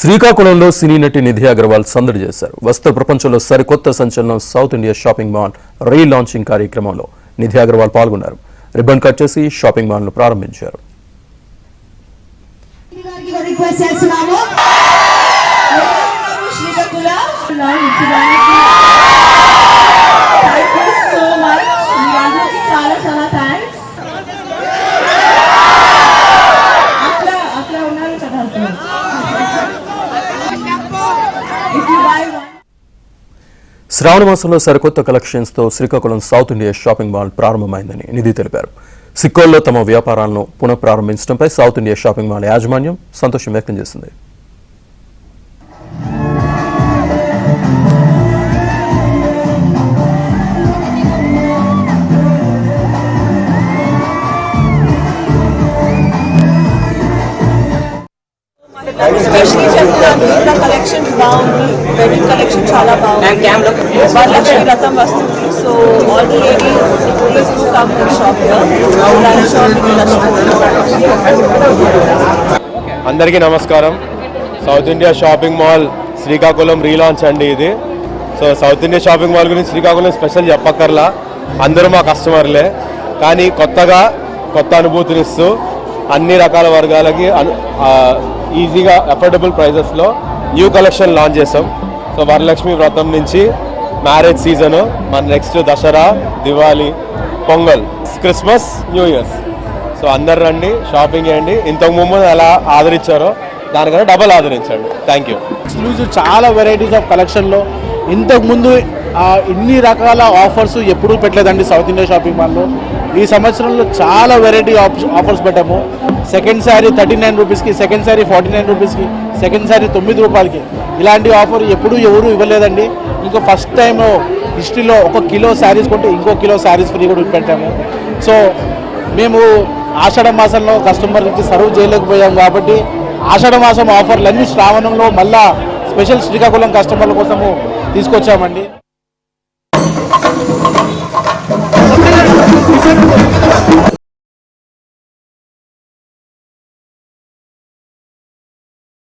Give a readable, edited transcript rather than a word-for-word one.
శ్రీకాకుళంలో సినీ నటి నిధి అగర్వాల్ సందడి చేశారు. వస్త్ర ప్రపంచంలో సరికొత్త సంచలనం సౌత్ ఇండియా షాపింగ్ మాల్ రీ లాంచింగ్ కార్యక్రమంలో నిధి అగర్వాల్ పాల్గొన్నారు. రిబ్బన్ కట్ చేసి షాపింగ్ మాల్ ను ప్రారంభించారు. శ్రావణ మాసంలో సరికొత్త కలెక్షన్స్ తో Srikakulam south India shopping mall ప్రారంభమైందని నిధి తెలిపారు. సిక్కోల్లో తమ వ్యాపారాలను పునః ప్రారంభించడంపై సౌత్ ఇండియా షాపింగ్ మాల్ యాజమాన్యం సంతోషం వ్యక్తం చేసింది. స్పెషల్లీ చెప్తాను, ఇక్కడ కలెక్షన్స్ బాగుంది, వెడ్డింగ్ కలెక్షన్ చాలా బాగుంది, వరలక్ష్మి వ్రతం వస్తుంది. So all the ladies please do come to shop అందరికీ నమస్కారం. South India shopping mall Srikakulam relaunch అండి ఇది. So south India shopping mall గురించి శ్రీకాకుళం స్పెషల్ చెప్పక్కర్లా, అందరూ మా కస్టమర్లే. కానీ కొత్త అనుభూతినిస్తూ అన్ని రకాల వర్గాలకి ఈజీగా అఫోర్డబుల్ ప్రైజెస్లో న్యూ కలెక్షన్ లాంచ్ చేసాం. సో వరలక్ష్మి వ్రతం నుంచి మ్యారేజ్ సీజను, మన next Dasara, Diwali, pongal, Christmas, new years. So అందరు రండి, షాపింగ్ చేయండి. ఇంతకు ముందు ఎలా ఆదరించారో దానికన్నా డబల్ ఆదరించండి. Thank you. ఎక్స్క్లూజివ్ చాలా వెరైటీస్ ఆఫ్ కలెక్షన్లో ఇంతకుముందు ఇన్ని రకాల ఆఫర్స్ ఎప్పుడూ పెట్టలేదండి సౌత్ ఇండియా షాపింగ్ మాల్లో. ఈ సంవత్సరంలో చాలా వెరైటీ ఆఫర్స్ పెట్టాము. సెకండ్ శారీ 39 రూపీస్కి, సెకండ్ శారీ 49 రూపీస్కి, సెకండ్ శారీ 9 రూపాయలకి. ఇలాంటి ఆఫర్ ఎవరు ఇవ్వలేదండి. ఇంకో ఫస్ట్ టైం హిస్టరీలో 1 కిలో శారీస్ కొంటే ఇంకో కిలో శారీస్ ఫ్రీ కూడా పెట్టాము. సో మేము ఆషాఢ మాసంలో కస్టమర్కి సర్వ్ చేయలేకపోయాం కాబట్టి ఆషాఢ మాసం ఆఫర్లు అన్ని శ్రావణంలో మళ్ళా స్పెషల్ శ్రీకాకుళం కస్టమర్ల కోసము తీసుకొచ్చామండి.